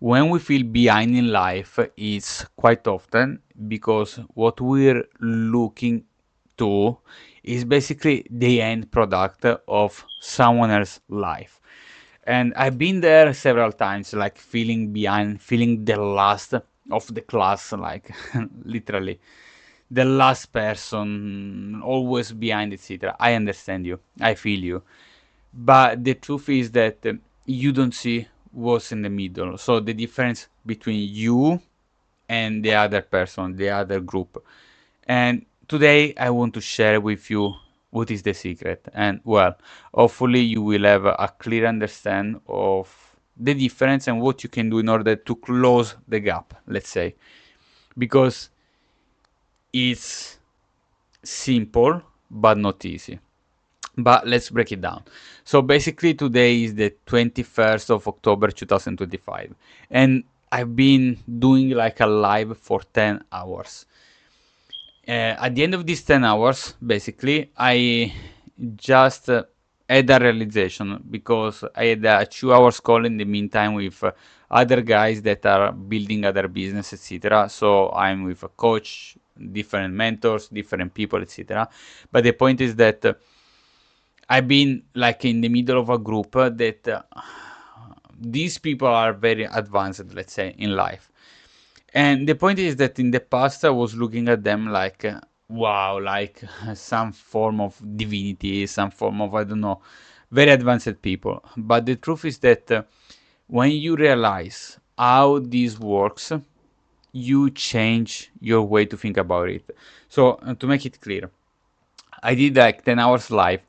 When we feel behind in life, it's quite often because what we're looking to is basically the end product of someone else's life. And I've been there several times, like feeling behind, feeling the last of the class, like literally the last person, always behind, etc. I understand you, I feel you. But the truth is that you don't see what's in the middle. So the difference between you and the other person, the other group. And today I want to share with you what is the secret. And well, hopefully you will have a clear understanding of the difference and what you can do in order to close the gap, let's say. Because it's simple but not easy. But let's break it down. So basically today is the 21st of October 2025 and I've been doing like a live for 10 hours. At the end of these 10 hours, basically, I just had a realization because I had a 2 hours call in the meantime with other guys that are building other business, etc. So I'm with a coach, different mentors, different people, etc. But the point is that I've been like in the middle of a group that these people are very advanced, let's say, in life. And the point is that in the past I was looking at them like, wow, like some form of divinity, some form of, I don't know, very advanced people. But the truth is that when you realize how this works, you change your way to think about it. So, to make it clear, I did like 10 hours live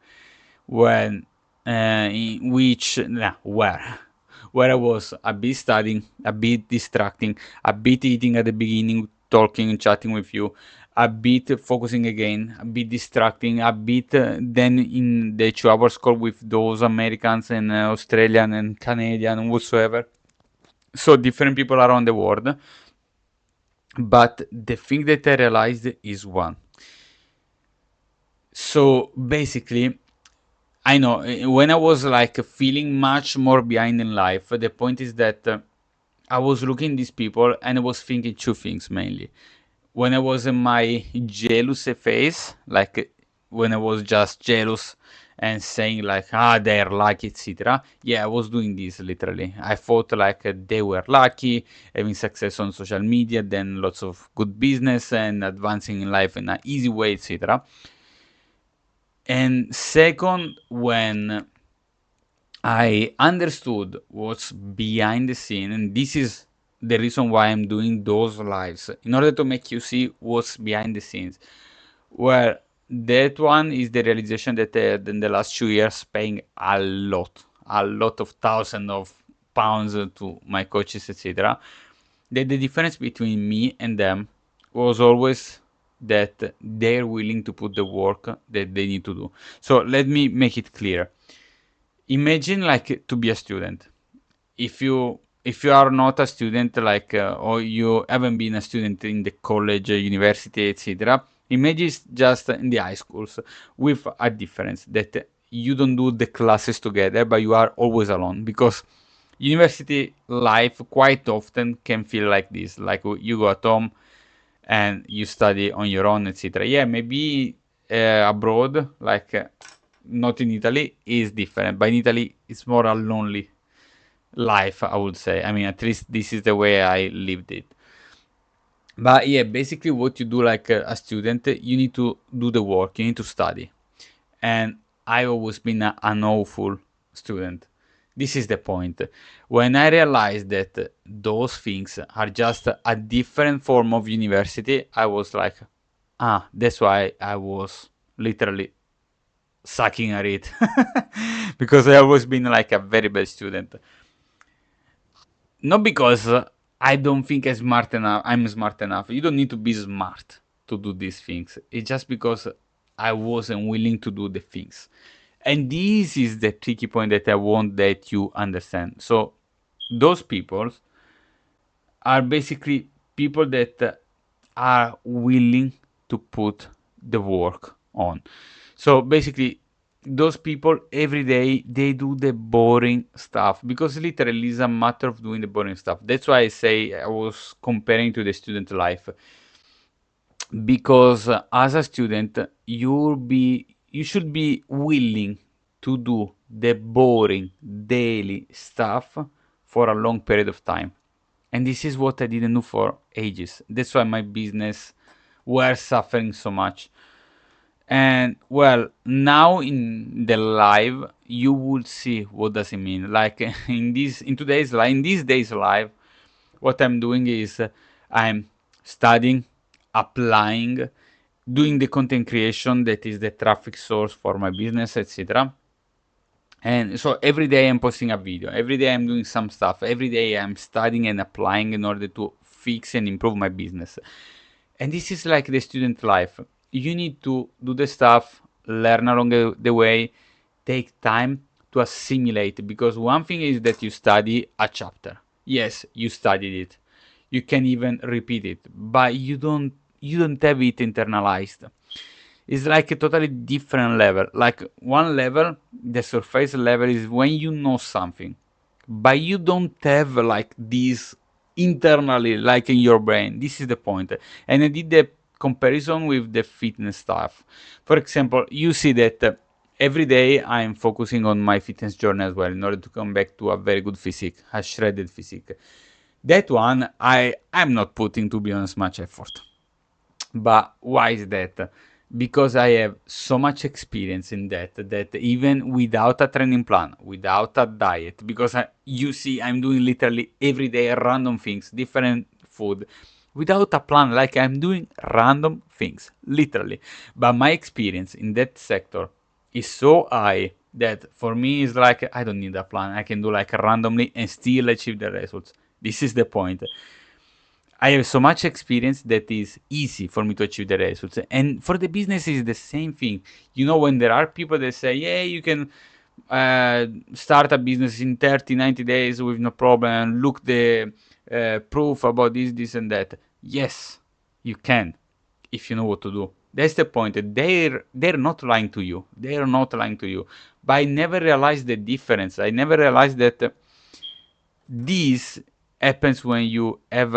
when in which nah, where I was a bit studying, a bit distracting, a bit eating at the beginning, talking and chatting with you, a bit focusing again, a bit distracting, a bit then in the 2 hours call with those Americans and Australian and Canadian and whatsoever. So different people around the world. But the thing that I realized is one. So basically, I know when I was like feeling much more behind in life, the point is that I was looking at these people and I was thinking two things mainly. When I was in my jealous phase, like when I was just jealous and saying like they're lucky, etc. Yeah, I was doing this literally. I thought like they were lucky, having success on social media, then lots of good business and advancing in life in an easy way, etc. And second, when I understood what's behind the scene, and this is the reason why I'm doing those lives in order to make you see what's behind the scenes. Where that one is the realization that in the last 2 years, paying a lot of thousands of pounds to my coaches, etc. That the difference between me and them was always that they're willing to put the work that they need to do. So let me make it clear. Imagine like to be a student. If you are not a student like or you haven't been a student in the college, university, etc. Imagine it's just in the high schools with a difference that you don't do the classes together, but you are always alone because university life quite often can feel like this, like you go at home and you study on your own, etc. Yeah, maybe abroad, like not in Italy, is different. But in Italy, it's more a lonely life, I would say. I mean, at least this is the way I lived it. But yeah, basically, what you do like a student, you need to do the work, you need to study. And I've always been an awful student. This is the point. When I realized that those things are just a different form of university, I was like, that's why I was literally sucking at it. Because I always been like a very bad student. Not because I don't think I'm smart enough. You don't need to be smart to do these things. It's just because I wasn't willing to do the things. And this is the tricky point that I want that you understand. So those people are basically people that are willing to put the work on. So basically, those people every day they do the boring stuff, because literally it's a matter of doing the boring stuff. That's why I say I was comparing to the student life, because as a student you should be willing to do the boring daily stuff for a long period of time. And this is what I didn't do for ages. That's why my business were suffering so much. And well, now in the live, you will see what does it mean. Like in today's live, in these days live, what I'm doing is I'm studying, applying, doing the content creation that is the traffic source for my business, etc. And so every day I'm posting a video, every day I'm doing some stuff, every day I'm studying and applying in order to fix and improve my business. And this is like the student life. You need to do the stuff, learn along the way, take time to assimilate, because one thing is that you study a chapter. Yes, you studied it. You can even repeat it, but you don't have it internalized. It's like a totally different level. Like one level, the surface level, is when you know something, but you don't have like this internally, like in your brain. This is the point. And I did the comparison with the fitness stuff. For example, you see that every day I'm focusing on my fitness journey as well, in order to come back to a very good physique, a shredded physique. That one I'm not putting, to be honest, much effort. But why is that? Because I have so much experience in that even without a training plan, without a diet, because you see, I'm doing literally every day random things, different food, without a plan, like I'm doing random things, literally. But my experience in that sector is so high that for me it's like I don't need a plan. I can do like randomly and still achieve the results. This is the point. I have so much experience that is easy for me to achieve the results. And for the business is the same thing. You know, when there are people that say, yeah, you can start a business in 30, 90 days with no problem, look the proof about this and that. Yes, you can, if you know what to do. That's the point. They're not lying to you. They're not lying to you. But I never realized the difference. I never realized that this happens when you have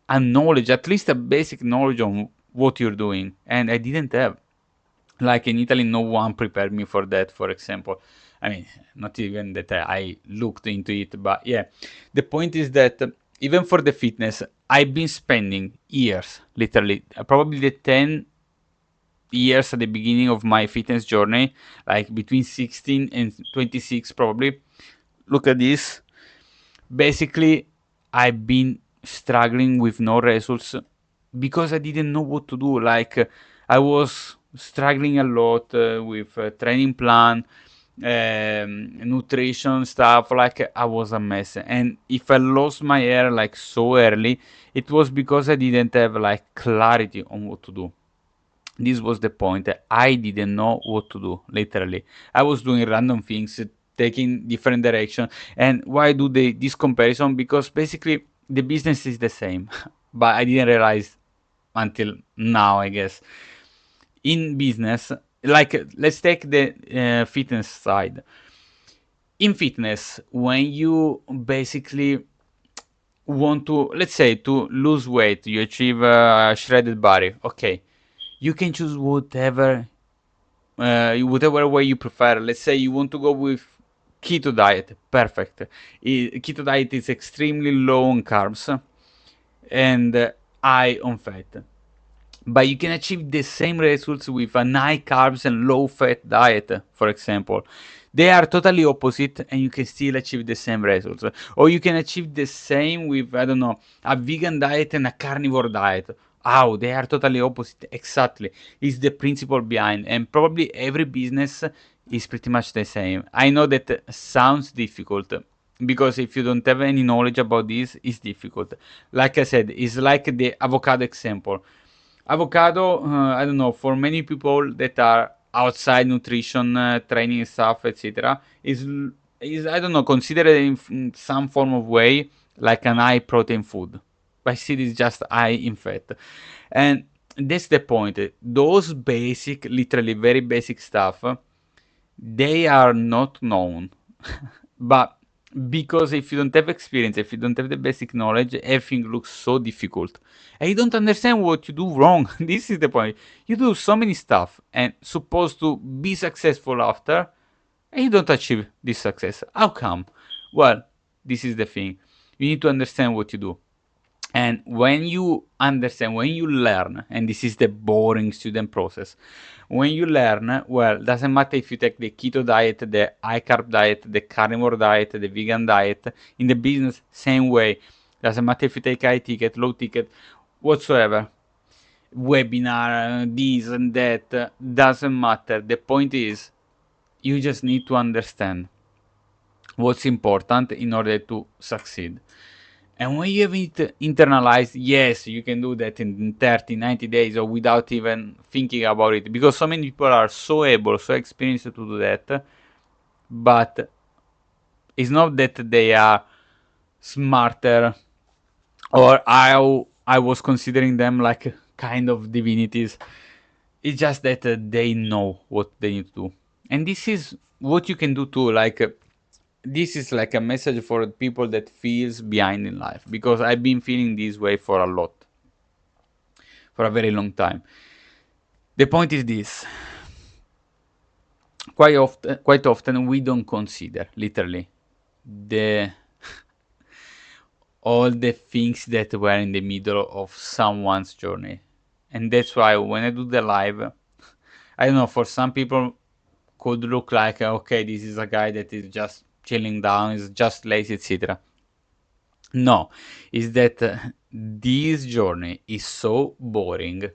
a knowledge, at least a basic knowledge on what you're doing. And I didn't have. Like in Italy, no one prepared me for that, for example. I mean, not even that I looked into it, but yeah. The point is that even for the fitness, I've been spending years, literally, probably the 10 years at the beginning of my fitness journey, like between 16 and 26, probably. Look at this. Basically, I've been struggling with no results because I didn't know what to do. Like I was struggling a lot with training plan, nutrition stuff. Like I was a mess. And if I lost my hair like so early, it was because I didn't have like clarity on what to do. This was the point. I didn't know what to do, literally. I was doing random things, taking different direction. And why do they this comparison? Because basically the business is the same, but I didn't realize until now, I guess. In business, like let's take the fitness side. In fitness, when you basically want to, let's say, to lose weight, you achieve a shredded body. Okay, you can choose whatever way you prefer. Let's say you want to go with keto diet. Perfect. Keto diet is extremely low on carbs and high on fat. But you can achieve the same results with a high carbs and low fat diet, for example. They are totally opposite and you can still achieve the same results. Or you can achieve the same with, I don't know, a vegan diet and a carnivore diet. How? They are totally opposite. Exactly. It's the principle behind. And probably every business is pretty much the same. I know that sounds difficult because if you don't have any knowledge about this, it's difficult. Like I said, it's like the avocado example. Avocado, I don't know, for many people that are outside nutrition training stuff, etc., is I don't know, considered in some form of way like an high protein food. But still, it's just high in fat, and that's the point. Those basic, literally very basic stuff they are not known. But because if you don't have experience, if you don't have the basic knowledge, everything looks so difficult. And you don't understand what you do wrong. This is the point. You do so many stuff and supposed to be successful after, and you don't achieve this success. How come? Well, this is the thing. You need to understand what you do. And when you understand, when you learn, and this is the boring student process, when you learn, well, doesn't matter if you take the keto diet, the high carb diet, the carnivore diet, the vegan diet, in the business, same way. Doesn't matter if you take high ticket, low ticket, whatsoever, webinar, this and that, doesn't matter. The point is, you just need to understand what's important in order to succeed. And when you have it internalized, yes, you can do that in 30, 90 days or without even thinking about it. Because so many people are so able, so experienced to do that. But it's not that they are smarter or I was considering them like kind of divinities. It's just that they know what they need to do. And this is what you can do too. Like, this is like a message for people that feels behind in life, because I've been feeling this way for a lot, for a very long time. The point is this: quite often we don't consider literally the all the things that were in the middle of someone's journey. And that's why when I do the live, I don't know, for some people could look like, okay, this is a guy that is just chilling down, is just lazy, etc. No, is that this journey is so boring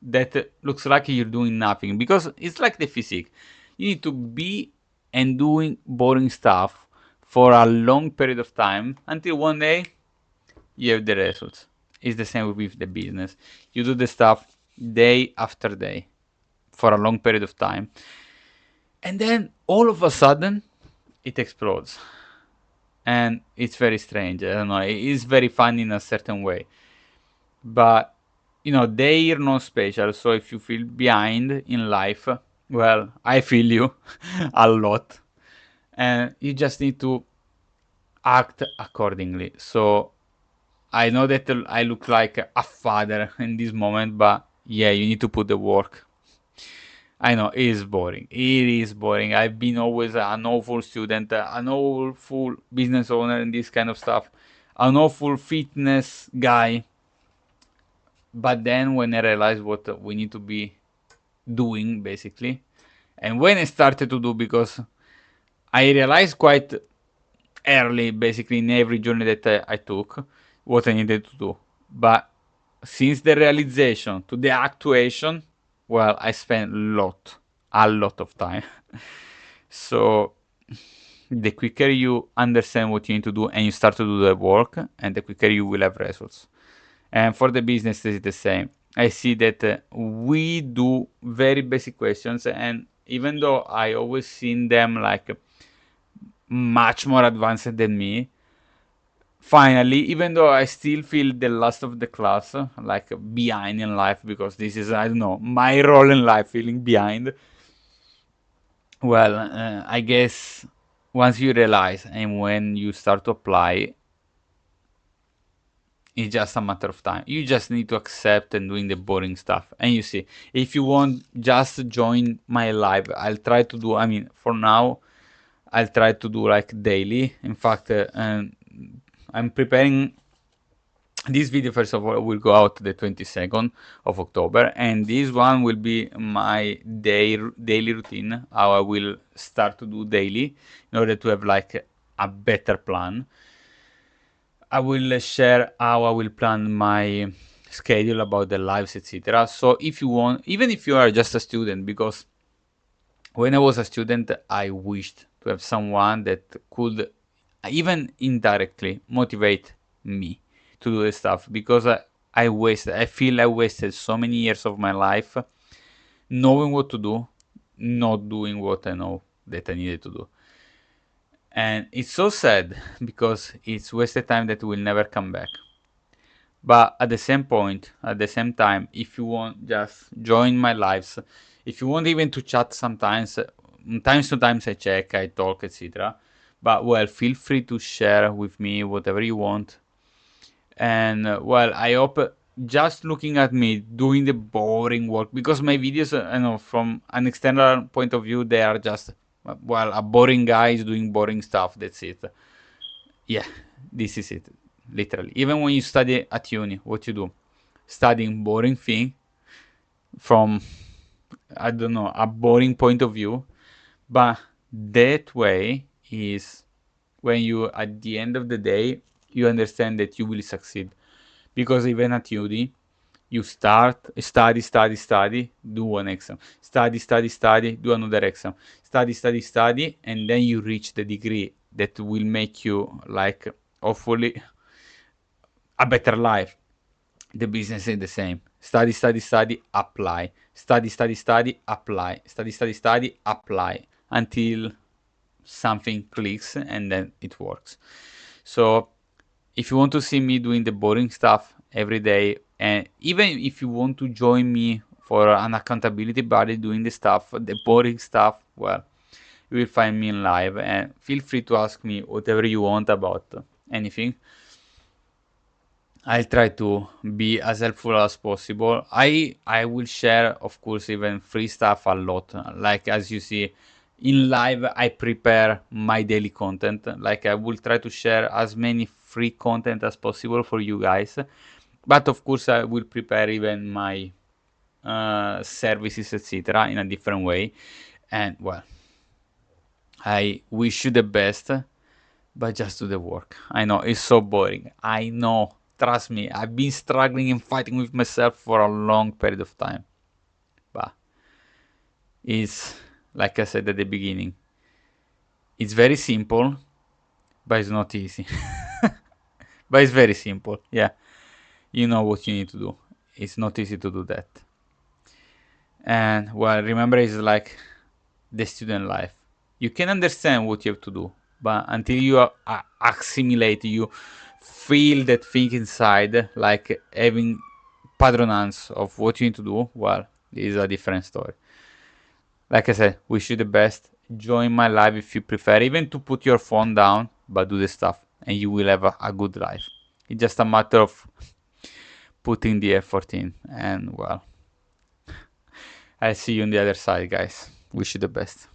that looks like you're doing nothing, because it's like the physique. You need to be and doing boring stuff for a long period of time until one day you have the results. It's the same with the business. You do the stuff day after day for a long period of time, and then all of a sudden it explodes. And it's very strange. I don't know. It is very fun in a certain way, but they are not special. So if you feel behind in life, well, I feel you a lot, and you just need to act accordingly. So I know that I look like a father in this moment, but yeah, you need to put the work. I know it is boring. It is boring. I've been always an awful student, an awful business owner, and this kind of stuff, an awful fitness guy. But then when I realized what we need to be doing, basically, and when I started to do, because I realized quite early, basically in every journey that I took, what I needed to do. But since the realization to the actuation, well, I spent a lot of time. So the quicker you understand what you need to do and you start to do the work, and the quicker you will have results. And for the business, it's the same. I see that we do very basic questions, and even though I always seen them like much more advanced than me, finally, even though I still feel the last of the class, like behind in life, because this is, I don't know, my role in life, feeling behind. Well, I guess once you realize and when you start to apply, it's just a matter of time. You just need to accept and doing the boring stuff. And you see, if you want, just join my live. I'll try to do, I mean, for now, I'll try to do like daily. In fact, I'm preparing this video. First of all, will go out the 22nd of October, and this one will be my daily routine, how I will start to do daily in order to have like a better plan. I will share how I will plan my schedule about the lives, etc. So if you want, even if you are just a student, because when I was a student, I wished to have someone that could even indirectly motivate me to do the stuff, because I feel I wasted so many years of my life knowing what to do, not doing what I know that I needed to do. And it's so sad because it's wasted time that will never come back. But at the same point, at the same time, if you want, just join my lives. If you want even to chat sometimes, times to times I check, I talk, etc. But well, feel free to share with me whatever you want. And well, I hope just looking at me doing the boring work, because my videos, I know from an external point of view, they are just, well, a boring guy is doing boring stuff. That's it. Yeah, this is it. Literally. Even when you study at uni, what you do? Studying boring thing from, I don't know, a boring point of view. But that way is when you, at the end of the day, you understand that you will succeed. Because even at uni, you start, study, do one exam. Study, do another exam. Study, and then you reach the degree that will make you, like, hopefully, a better life. The business is the same. Study, apply. Study, apply. Study, apply. Until something clicks and then it works. So if you want to see me doing the boring stuff every day, and even if you want to join me for an accountability buddy doing the boring stuff, well, you will find me in live, and feel free to ask me whatever you want about anything. I'll try to be as helpful as possible. I will share, of course, even free stuff a lot. Like, as you see in live, I prepare my daily content. Like, I will try to share as many free content as possible for you guys. But of course, I will prepare even my services, etc., in a different way. And well, I wish you the best, but just do the work. I know it's so boring. I know. Trust me, I've been struggling and fighting with myself for a long period of time. But it's, like I said at the beginning, it's very simple, but it's not easy. But it's very simple. Yeah, you know what you need to do. It's not easy to do that. And well, remember, it's like the student life. You can understand what you have to do, but until you assimilate, you feel that thing inside, like having patronance of what you need to do, well, is a different story. Like I said, wish you the best. Join my live if you prefer, even to put your phone down, but do the stuff, and you will have a good life. It's just a matter of putting the effort in, and well, I'll see you on the other side, guys. Wish you the best.